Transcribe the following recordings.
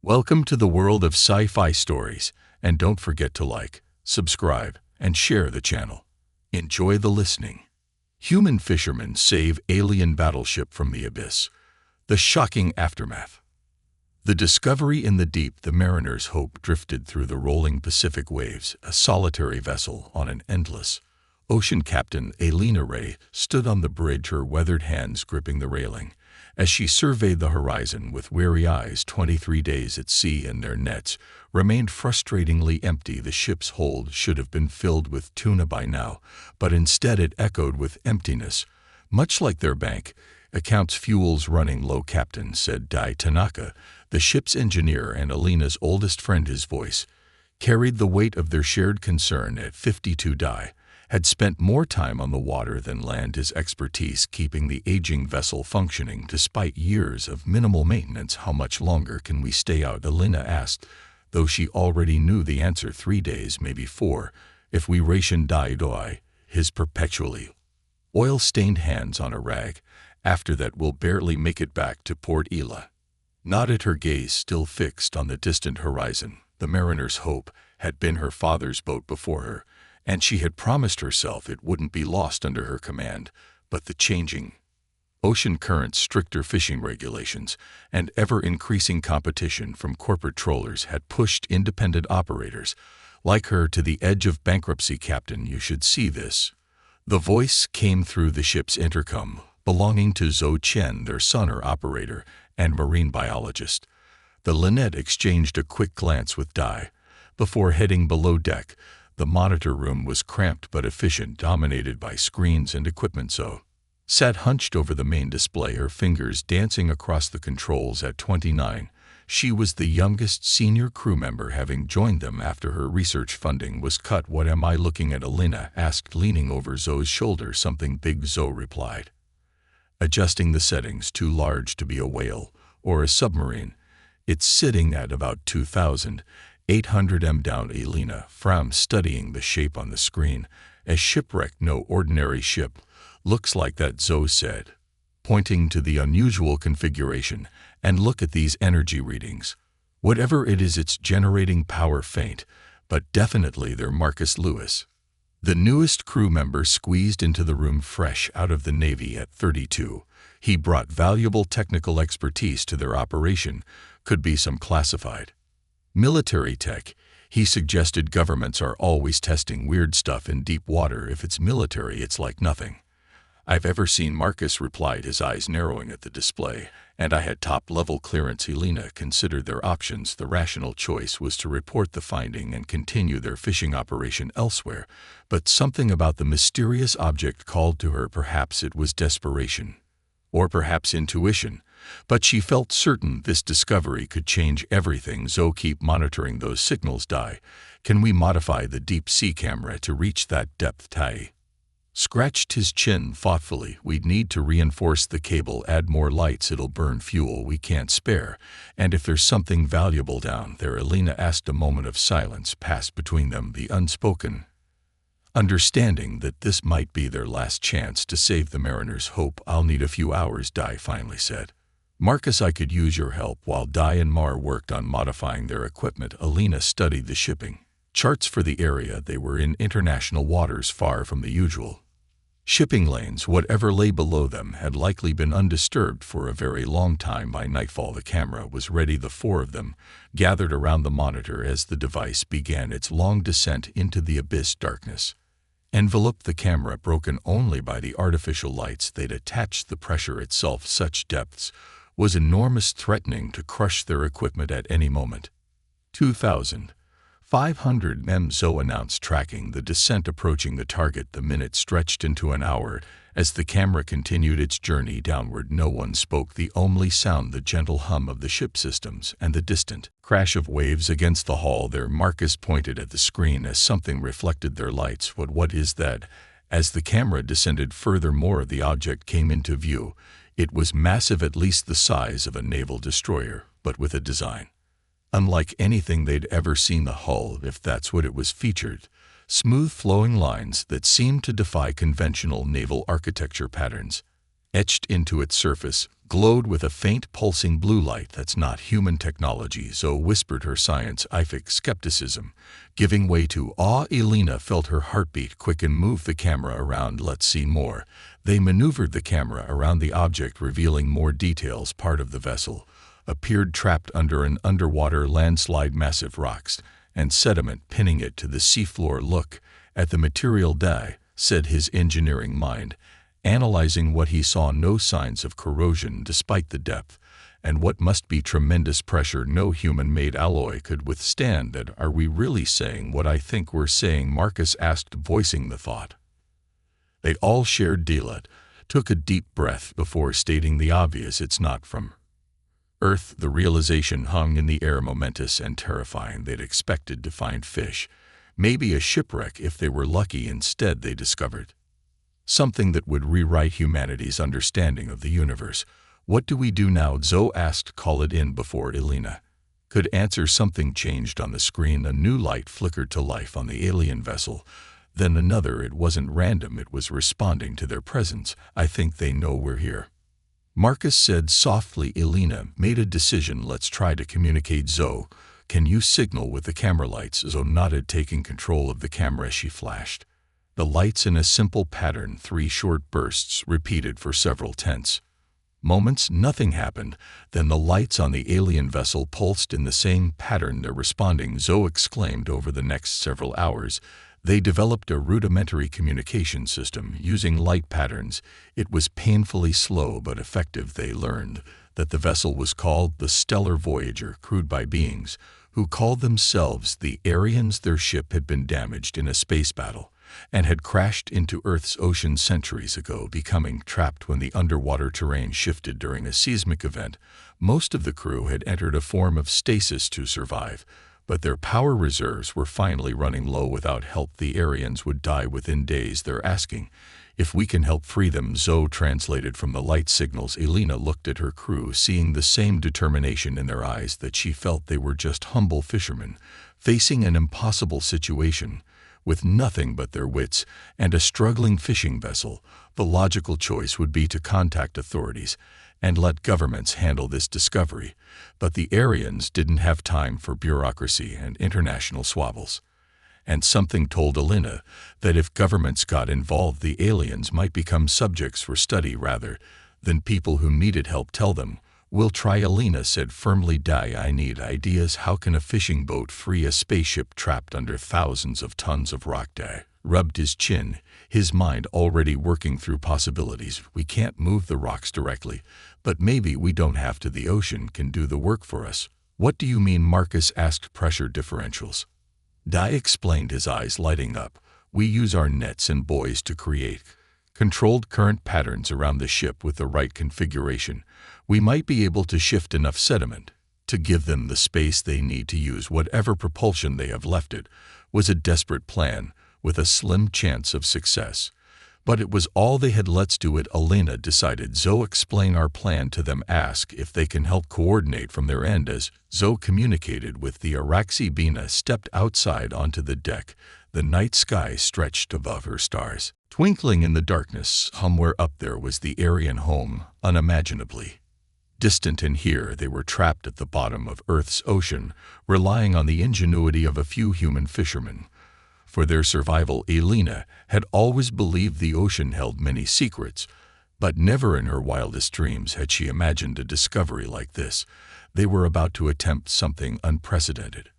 Welcome to the world of sci-fi stories, and don't forget to like, subscribe, and share the channel. Enjoy the listening. Human fishermen save alien battleship from the abyss. The shocking aftermath. The discovery in the deep, the mariner's hope drifted through the rolling Pacific waves, a solitary vessel on an endless ocean. Captain Elena Ray stood on the bridge, her weathered hands gripping the railing. As she surveyed the horizon with weary eyes, 23 days at sea and their nets remained frustratingly empty. The ship's hold should have been filled with tuna by now, but instead it echoed with emptiness, much like their bank accounts. Fuel's running low, Captain, said Dai Tanaka, the ship's engineer and Elena's oldest friend. His voice carried the weight of their shared concern. At 52, Dai had spent more time on the water than land, his expertise keeping the aging vessel functioning despite years of minimal maintenance. How much longer can we stay out? Elena asked, though she already knew the answer. 3 days, maybe 4, if we ration. Dai, his perpetually oil-stained hands on a rag. After that we'll barely make it back to Port Ela. Nodded, her gaze still fixed on the distant horizon. The mariner's hope had been her father's boat before her, and she had promised herself it wouldn't be lost under her command. But the changing ocean currents, stricter fishing regulations, and ever-increasing competition from corporate trawlers had pushed independent operators like her to the edge of bankruptcy. Captain, you should see this. The voice came through the ship's intercom, belonging to Zhou Chen, their sonner operator and marine biologist. The Lynette exchanged a quick glance with Dai before heading below deck. The monitor room was cramped but efficient, dominated by screens and equipment. Zoe sat hunched over the main display, her fingers dancing across the controls. At 29, she was the youngest senior crew member, having joined them after her research funding was cut. What am I looking at? Elena asked, leaning over Zoe's shoulder. Something big, Zoe replied, adjusting the settings. Too large to be a whale or a submarine. It's sitting at about 2,800 m down. Elena frowned, studying the shape on the screen. A shipwreck, no ordinary ship. Looks like that, Zoe said, pointing to the unusual configuration. And look at these energy readings. Whatever it is, it's generating power. Faint, but definitely. They're Marcus Lewis, the newest crew member, squeezed into the room fresh out of the Navy at 32. He brought valuable technical expertise to their operation. Could be some classified military tech. He suggested governments are always testing weird stuff in deep water. If it's military, it's like nothing I've ever seen, Marcus replied, his eyes narrowing at the display. And I had top-level clearance. Elena considered their options. The rational choice was to report the finding and continue their fishing operation elsewhere, but something about the mysterious object called to her. Perhaps it was desperation, or perhaps intuition, but she felt certain this discovery could change everything. Zoe, keep monitoring those signals. Dai, can we modify the deep-sea camera to reach that depth? Tai scratched his chin thoughtfully. We'd need to reinforce the cable, add more lights. It'll burn fuel we can't spare. And if there's something valuable down there? Elena asked. A moment of silence passed between them, the unspoken understanding that this might be their last chance to save the mariner's hope. I'll need a few hours, Dai finally said. Marcus, I could use your help. While Dai and Mar worked on modifying their equipment, Elena studied the shipping charts for the area. They were in international waters, far from the usual shipping lanes. Whatever lay below them had likely been undisturbed for a very long time. By nightfall, the camera was ready. The 4 of them gathered around the monitor as the device began its long descent into the abyss. Darkness enveloped the camera, broken only by the artificial lights they'd attached. The pressure itself, such depths, was enormous, threatening to crush their equipment at any moment. 2,500 m, Zoe announced, tracking the descent approaching the target. The minute stretched into an hour as the camera continued its journey downward. No one spoke. The only sound, the gentle hum of the ship systems and the distant crash of waves against the hull. There, Marcus pointed at the screen as something reflected their lights. What is that? As the camera descended further, more of the object came into view. It was massive, at least the size of a naval destroyer, but with a design unlike anything they'd ever seen. The hull, if that's what it was, featured smooth flowing lines that seemed to defy conventional naval architecture patterns. Etched into its surface, glowed with a faint pulsing blue light. That's not human technology, Zoe whispered, her scientific skepticism giving way to awe. Elena felt her heartbeat quicken. Move the camera around, let's see more. They maneuvered the camera around the object, revealing more details. Part of the vessel appeared trapped under an underwater landslide, massive rocks and sediment pinning it to the seafloor. Look at the material, Dai, said his engineering mind, analyzing what he saw. No signs of corrosion despite the depth, and what must be tremendous pressure no human-made alloy could withstand that. Are we really saying what I think we're saying? Marcus asked, voicing the thought. They all shared. Dila took a deep breath before stating the obvious. It's not from Earth. The realization hung in the air, momentous and terrifying. They'd expected to find fish, maybe a shipwreck if they were lucky. Instead, they discovered something that would rewrite humanity's understanding of the universe. What do we do now? Zoe asked. Call it in. Before Elena could answer, something changed on the screen. A new light flickered to life on the alien vessel, then another. It wasn't random, it was responding to their presence. I think they know we're here, Marcus said softly. Elena made a decision. Let's try to communicate. Zoe, can you signal with the camera lights? Zoe nodded, taking control of the camera. She flashed the lights in a simple pattern. 3 short bursts repeated for several tense moments. Nothing happened. Then the lights on the alien vessel pulsed in the same pattern. They're responding, Zoe exclaimed. Over the next several hours, they developed a rudimentary communication system using light patterns. It was painfully slow but effective. They learned that the vessel was called the Stellar Voyager, crewed by beings who called themselves the Aryans. Their ship had been damaged in a space battle and had crashed into Earth's ocean centuries ago, becoming trapped when the underwater terrain shifted during a seismic event. Most of the crew had entered a form of stasis to survive, but their power reserves were finally running low. Without help, the Aryans would die within days. They're asking if we can help free them, Zoe translated from the light signals. Elena looked at her crew, seeing the same determination in their eyes that she felt. They were just humble fishermen facing an impossible situation. With nothing but their wits and a struggling fishing vessel, the logical choice would be to contact authorities and let governments handle this discovery. But the Aryans didn't have time for bureaucracy and international squabbles. And something told Elena that if governments got involved, the aliens might become subjects for study rather than people who needed help. Tell them we'll try, Elena said firmly. Dai, I need ideas. How can a fishing boat free a spaceship trapped under thousands of tons of rock? Dai rubbed his chin, his mind already working through possibilities. We can't move the rocks directly, but maybe we don't have to. The ocean can do the work for us. What do you mean? Marcus asked. Pressure differentials, Dai explained, his eyes lighting up. We use our nets and buoys to create controlled current patterns around the ship. With the right configuration, we might be able to shift enough sediment to give them the space they need to use whatever propulsion they have left. It was a desperate plan with a slim chance of success, but it was all they had. Let's do it, Elena decided. Zoe, explain our plan to them. Ask if they can help coordinate from their end. As Zoe communicated with the Araxi, Bina stepped outside onto the deck. The night sky stretched above her, stars twinkling in the darkness. Somewhere up there was the Aryan home, unimaginably distant, and here they were trapped at the bottom of Earth's ocean, relying on the ingenuity of a few human fishermen for their survival. Elena had always believed the ocean held many secrets, but never in her wildest dreams had she imagined a discovery like this. They were about to attempt something unprecedented,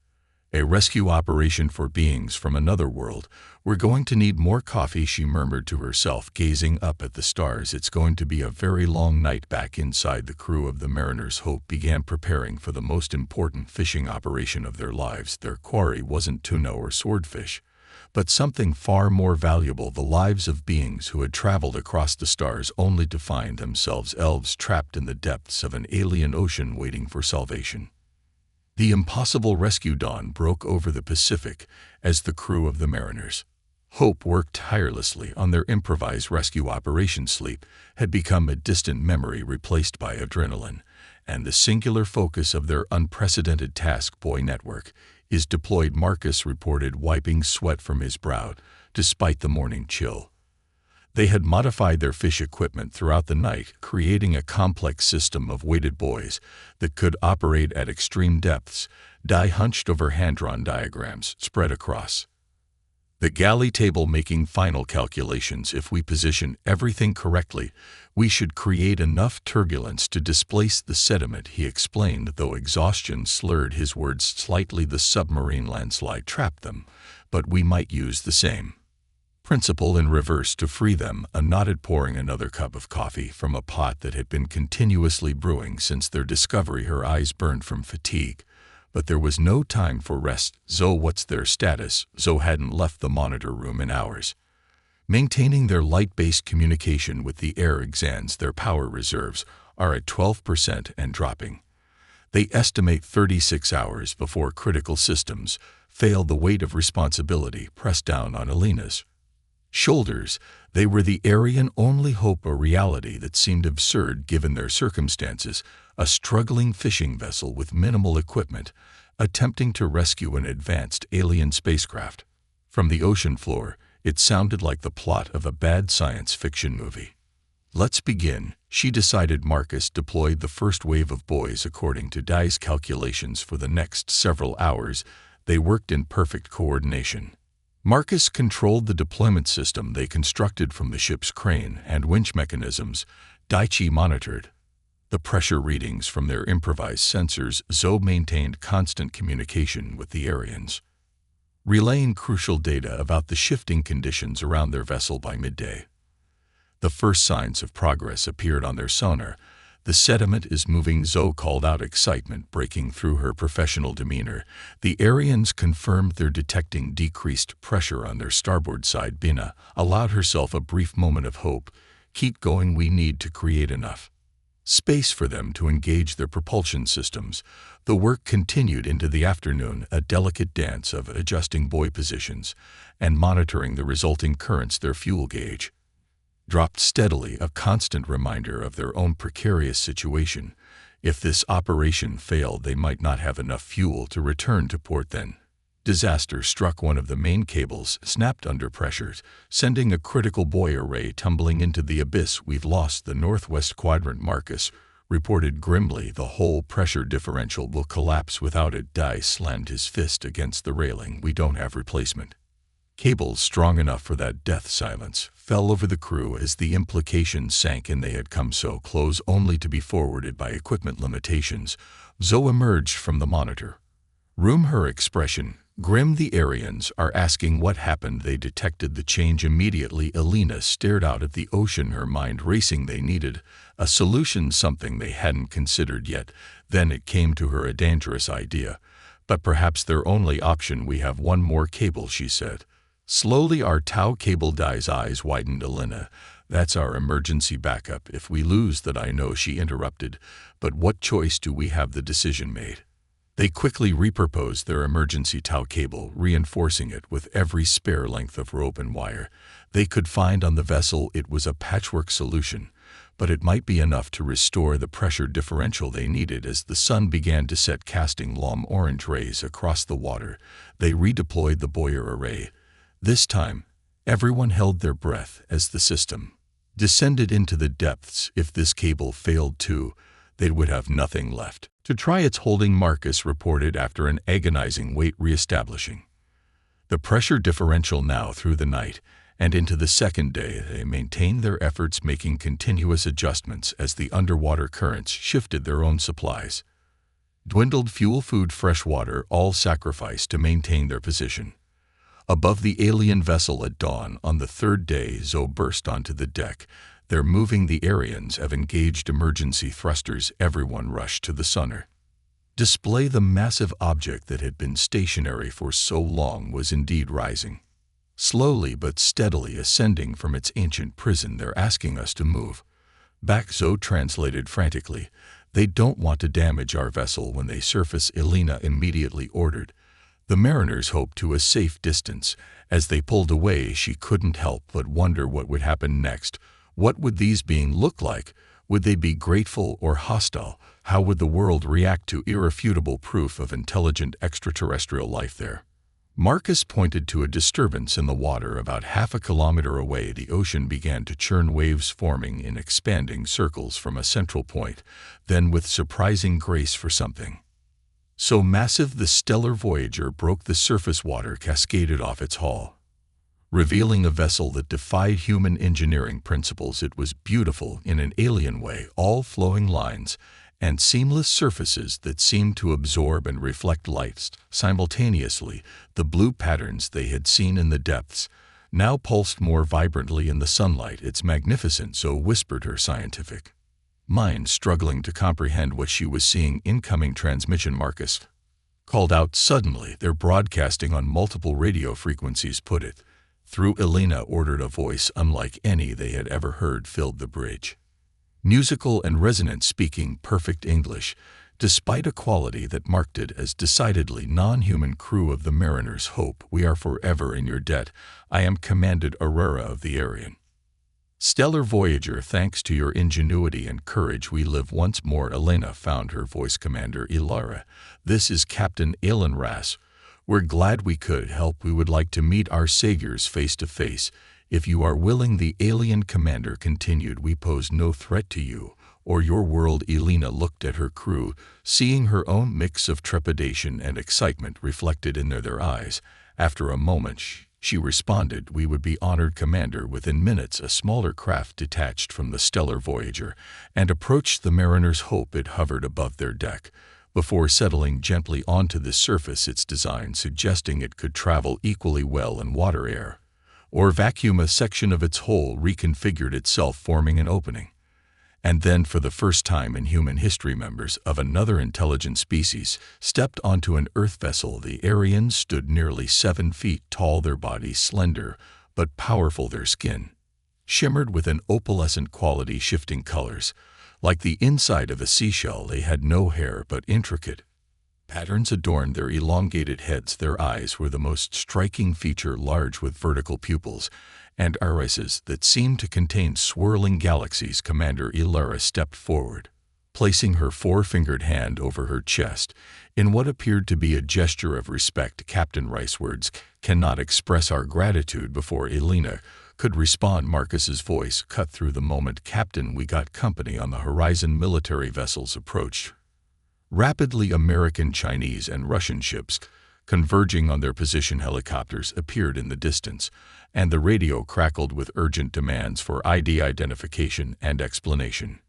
a rescue operation for beings from another world. We're going to need more coffee, she murmured to herself, gazing up at the stars. It's going to be a very long night. Back inside, the crew of the Mariner's Hope began preparing for the most important fishing operation of their lives. Their quarry wasn't tuna or swordfish, but something far more valuable: the lives of beings who had traveled across the stars only to find themselves elves trapped in the depths of an alien ocean waiting for salvation. The impossible rescue. Dawn broke over the Pacific as the crew of the Mariner's Hope worked tirelessly on their improvised rescue operation. Sleep had become a distant memory, replaced by adrenaline and the singular focus of their unprecedented task. Buoy network is deployed, Marcus reported, wiping sweat from his brow despite the morning chill. They had modified their fish equipment throughout the night, creating a complex system of weighted buoys that could operate at extreme depths, hunched over hand-drawn diagrams spread across the galley table, making final calculations. If we position everything correctly, we should create enough turbulence to displace the sediment, he explained, though exhaustion slurred his words slightly. The submarine landslide trapped them, but we might use the same principle in reverse to free them. A nodded, pouring another cup of coffee from a pot that had been continuously brewing since their discovery. Her eyes burned from fatigue, but there was no time for rest. Zoe, what's their status? Zoe hadn't left the monitor room in hours. Maintaining their light-based communication with the air exams. Their power reserves are at 12% and dropping. They estimate 36 hours before critical systems fail. The weight of responsibility pressed down on Elena's shoulders. They were the Aryan only hope, a reality that seemed absurd given their circumstances. A struggling fishing vessel with minimal equipment, attempting to rescue an advanced alien spacecraft. From the ocean floor, it sounded like the plot of a bad science fiction movie. Let's begin, she decided. Marcus deployed the first wave of buoys according to Dai's calculations. For the next several hours, they worked in perfect coordination. Marcus controlled the deployment system they constructed from the ship's crane and winch mechanisms. Daichi monitored the pressure readings from their improvised sensors. Zoe maintained constant communication with the Aryans, relaying crucial data about the shifting conditions around their vessel. By midday, the first signs of progress appeared on their sonar. The sediment is moving, Zoe called out, excitement breaking through her professional demeanor. The Aryans confirmed they're detecting decreased pressure on their starboard side. Bina allowed herself a brief moment of hope. Keep going, we need to create enough space for them to engage their propulsion systems. The work continued into the afternoon, a delicate dance of adjusting buoy positions and monitoring the resulting currents. Their fuel gauge dropped steadily, a constant reminder of their own precarious situation. If this operation failed, they might not have enough fuel to return to port. Then disaster struck. One of the main cables snapped under pressure, sending a critical buoy array tumbling into the abyss. We've lost the northwest quadrant, Marcus reported grimly. The whole pressure differential will collapse without it. Dai slammed his fist against the railing. We don't have replacement cables strong enough for that. Death silence fell over the crew as the implications sank in. They had come so close, only to be forwarded by equipment limitations. Zoe emerged from the monitor room, her expression grim. The Aryans are asking what happened. They detected the change immediately. Elena stared out at the ocean, her mind racing. They needed a solution, something they hadn't considered yet. Then it came to her, a dangerous idea, but perhaps their only option. We have one more cable, she said slowly. Our Tau cable. Dai's eyes widened. Elena, that's our emergency backup. If we lose that, I know, she interrupted, but what choice do we have? The decision made. They quickly repurposed their emergency Tau cable, reinforcing it with every spare length of rope and wire they could find on the vessel. It was a patchwork solution, but it might be enough to restore the pressure differential they needed. As the sun began to set, casting long orange rays across the water, they redeployed the buoy array. This time, everyone held their breath as the system descended into the depths. If this cable failed too, they would have nothing left to try. It's holding, Marcus reported after an agonizing wait, reestablishing the pressure differential. Now through the night and into the second day, they maintained their efforts, making continuous adjustments as the underwater currents shifted. Their own supplies dwindled, fuel, food, fresh water, all sacrificed to maintain their position above the alien vessel. At dawn on the third day, Zoe burst onto the deck. They're moving. The Aryans have engaged emergency thrusters. Everyone rushed to the sonar display. The massive object that had been stationary for so long was indeed rising, slowly but steadily ascending from its ancient prison. They're asking us to move back, Zoe translated frantically. They don't want to damage our vessel when they surface, Elena immediately ordered. The mariners hoped to a safe distance. As they pulled away, she couldn't help but wonder what would happen next. What would these beings look like? Would they be grateful or hostile? How would the world react to irrefutable proof of intelligent extraterrestrial life there? Marcus pointed to a disturbance in the water about half a kilometer away. The ocean began to churn, waves forming in expanding circles from a central point, then with surprising grace for something so massive the stellar Voyager broke the surface. Water cascaded off its hull, revealing a vessel that defied human engineering principles. It was beautiful in an alien way, all flowing lines and seamless surfaces that seemed to absorb and reflect light simultaneously. The blue patterns they had seen in the depths now pulsed more vibrantly in the sunlight. "It's magnificent," so whispered her scientific mind, struggling to comprehend what she was seeing. "Incoming transmission," Marcus called out suddenly. "They're broadcasting on multiple radio frequencies. Put it through," Elena ordered. A voice unlike any they had ever heard filled the bridge, musical and resonant, speaking perfect English, despite a quality that marked it as decidedly non-human. "Crew of the Mariner's Hope, we are forever in your debt. I am Commandant Aurora of the Aryan Stellar Voyager. Thanks to your ingenuity and courage, we live once more." Elena found her voice. "Commander Ilara, this is Captain Alan Rass. We're glad we could help. We would like to meet our saviors face to face, if you are willing," the alien commander continued. "We pose no threat to you or your world." Elena looked at her crew, seeing her own mix of trepidation and excitement reflected in their eyes. After a moment, she responded, "We would be honored, Commander." Within minutes, a smaller craft detached from the stellar Voyager and approached the Mariner's Hope. It hovered above their deck before settling gently onto the surface, its design suggesting it could travel equally well in water, air, or vacuum. A section of its hull reconfigured itself, forming an opening. And then, for the first time in human history, members of another intelligent species stepped onto an Earth vessel. The Aryans stood nearly 7 feet tall, their bodies slender but powerful. Their skin shimmered with an opalescent quality, shifting colors like the inside of a seashell. They had no hair, but intricate patterns adorned their elongated heads. Their eyes were the most striking feature, large with vertical pupils and irises that seemed to contain swirling galaxies. Commander Ilara stepped forward, placing her four-fingered hand over her chest in what appeared to be a gesture of respect. "Captain Rice, words cannot express our gratitude." Before Elena could respond, Marcus's voice cut through the moment. "Captain, we got company on the horizon." Military vessels approached rapidly. American, Chinese, and Russian ships converging on their position. Helicopters appeared in the distance, and the radio crackled with urgent demands for ID identification and explanation.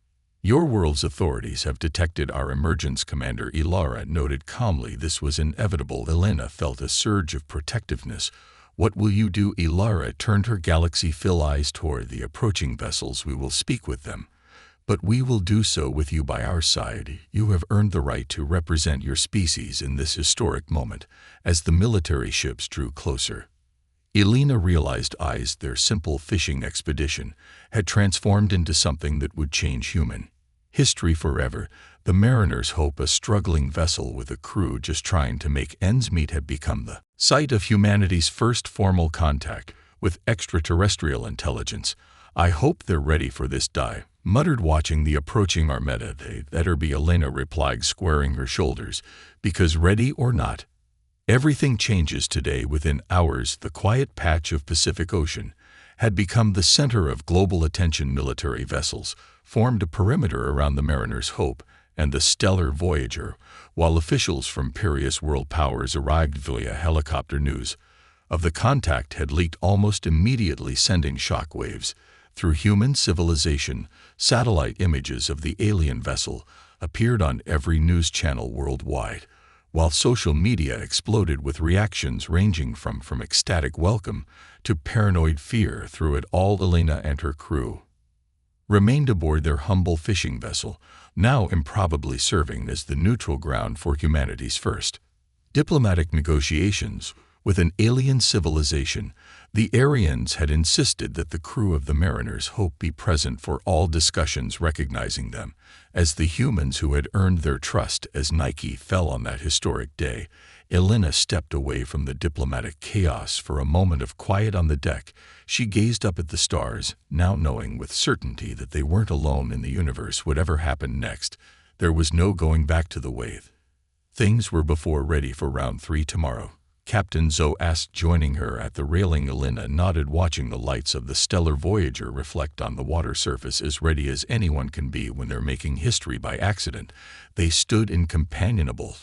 "Your world's authorities have detected our emergence," Commander Ilara noted calmly. This was inevitable. Elena felt a surge of protectiveness. "What will you do?" Ilara turned her galaxy-filled eyes toward the approaching vessels. "We will speak with them, but we will do so with you by our side. You have earned the right to represent your species in this historic moment." As the military ships drew closer, Elena realized their simple fishing expedition had transformed into something that would change human history forever. The Mariner's Hope, a struggling vessel with a crew just trying to make ends meet, had become the site of humanity's first formal contact with extraterrestrial intelligence. "I hope they're ready for this dive," muttered, watching the approaching armada. "They better be," Elena replied, squaring her shoulders, "because ready or not, everything changes today." Within hours, the quiet patch of Pacific Ocean had become the center of global attention. Military vessels formed a perimeter around the Mariner's Hope and the stellar Voyager, while officials from various world powers arrived via helicopter. News of the contact had leaked almost immediately, sending shockwaves through human civilization. Satellite images of the alien vessel appeared on every news channel worldwide, while social media exploded with reactions ranging from ecstatic welcome to paranoid fear. Through it all, Elena and her crew remained aboard their humble fishing vessel, now improbably serving as the neutral ground for humanity's first diplomatic negotiations with an alien civilization. The Aryans had insisted that the crew of the Mariner's Hope be present for all discussions, recognizing them as the humans who had earned their trust. As Nike fell on that historic day, Elena stepped away from the diplomatic chaos for a moment of quiet on the deck. She gazed up at the stars, now knowing with certainty that they weren't alone in the universe. Whatever happened next, there was no going back to the way things were before. "Ready for round 3 tomorrow," Captain Zoe asked, joining her at the railing. Elena nodded, watching the lights of the stellar Voyager reflect on the water surface as ready as anyone can be when they're making history by accident. They stood in companionable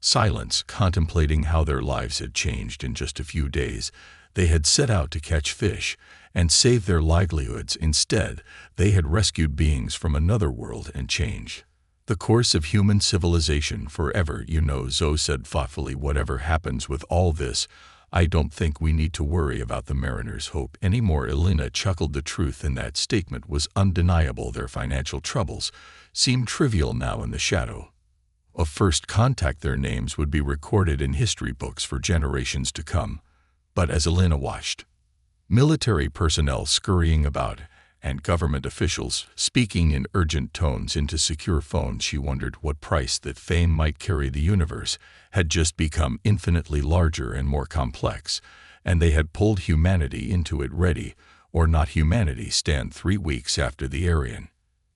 silence, contemplating how their lives had changed in just a few days. They had set out to catch fish and save their livelihoods. Instead, they had rescued beings from another world and changed the course of human civilization forever. You know, Zoe said thoughtfully, whatever happens with all this, I don't think we need to worry about the Mariners' hope anymore. Elena chuckled. The truth in that statement was undeniable. Their financial troubles seemed trivial now in the shadow of first contact. Their names would be recorded in history books for generations to come. But as Elena watched military personnel scurrying about and government officials speaking in urgent tones into secure phones, she wondered what price that fame might carry. The universe had just become infinitely larger and more complex, and they had pulled humanity into it. Ready or not, humanity stand 3 weeks after the Aryan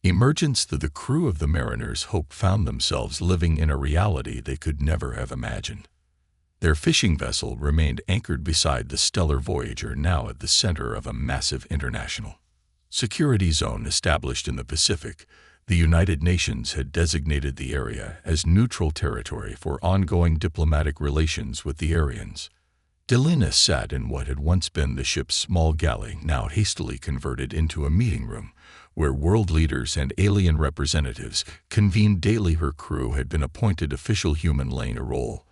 emergence. The crew of the Mariners' Hope found themselves living in a reality they could never have imagined. Their fishing vessel remained anchored beside the stellar Voyager, now at the center of a massive international security zone established in the Pacific. The United Nations had designated the area as neutral territory for ongoing diplomatic relations with the Aryans. Elena sat in what had once been the ship's small galley, now hastily converted into a meeting room, where world leaders and alien representatives convened daily. Her crew had been appointed official human, laying a role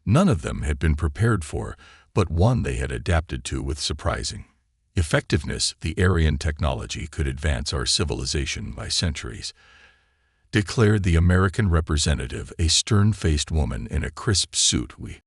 none of them had been prepared for, but one they had adapted to with surprising effectiveness. The Aryan technology could advance our civilization by centuries, declared the American representative, a stern-faced woman in a crisp suit. We